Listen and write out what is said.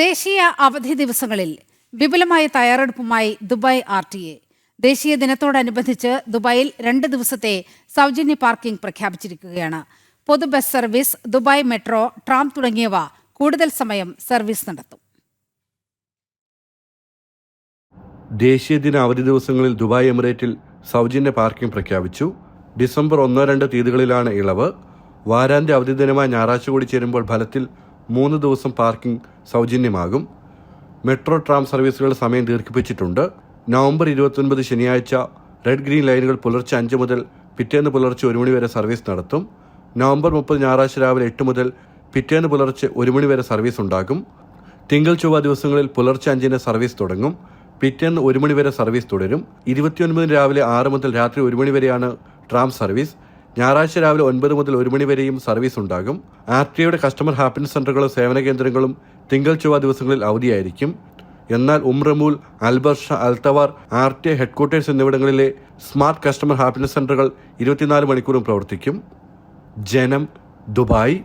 ദേശീയ അവധി ദിവസങ്ങളിൽ വിപുലമായ തയ്യാറെടുപ്പുമായി ദുബായ് RTA. ദേശീയ ദിനത്തോടനുബന്ധിച്ച് ദുബായിൽ 2 ദിവസത്തെ സൗജന്യ പാർക്കിംഗ് പ്രഖ്യാപിച്ചിരിക്കുകയാണ്. പൊതു bus service, Dubai metro, tram തുടങ്ങിയവ കൂടുതൽ സമയം സർവീസ് നടത്തും. ദേശീയ ദിന അവധി ദിവസങ്ങളിൽ ദുബായ് എമിറേറ്റിൽ സൗജന്യ പാർക്കിംഗ് പ്രഖ്യാപിച്ചു. ഡിസംബർ 1-2 തീയതികളിലാണ് ഇളവ്. വാരാന്ത്യ അവധി ദിനമായ ഞായറാഴ്ച കൂടി ചേരുമ്പോൾ ഫലത്തിൽ 3 ദിവസം പാർക്കിംഗ് സൗജന്യമാകും. മെട്രോ ട്രാം സർവീസുകളുടെ സമയം ദീർഘിപ്പിച്ചിട്ടുണ്ട്. നവംബർ 29 ശനിയാഴ്ച റെഡ് ഗ്രീൻ ലൈനുകൾ പുലർച്ചെ 5 മുതൽ പിറ്റേന്ന് പുലർച്ചെ 1 മണി വരെ സർവീസ് നടത്തും. നവംബർ 30 ഞായറാഴ്ച രാവിലെ 8 മുതൽ പിറ്റേന്ന് പുലർച്ചെ 1 മണി വരെ സർവീസ് ഉണ്ടാകും. തിങ്കൾ ചൊവ്വ ദിവസങ്ങളിൽ പുലർച്ചെ 5-ന് സർവീസ് തുടങ്ങും. പിറ്റേന്ന് 1 മണി വരെ സർവീസ് തുടരും. 29 രാവിലെ 6 മുതൽ രാത്രി 1 മണി വരെയാണ് ട്രാം സർവീസ്. ഞായറാഴ്ച രാവിലെ 9 മുതൽ 1 മണി വരെയും സർവീസ് ഉണ്ടാകും. RTAയുടെ കസ്റ്റമർ ഹാപ്പിനെസ് സെന്ററുകളും സേവന കേന്ദ്രങ്ങളും തിങ്കൾ ചൊവ്വ ദിവസങ്ങളിൽ അവധിയായിരിക്കും. എന്നാൽ ഉംറമൂൽ, അൽബർഷ, അൽത്തവാർ, RTA ഹെഡ്ക്വാർട്ടേഴ്സ് എന്നിവിടങ്ങളിലെ സ്മാർട്ട് കസ്റ്റമർ ഹാപ്പിനെസ് സെന്ററുകൾ 24 മണിക്കൂറും പ്രവർത്തിക്കും. ജനം, ദുബായ്.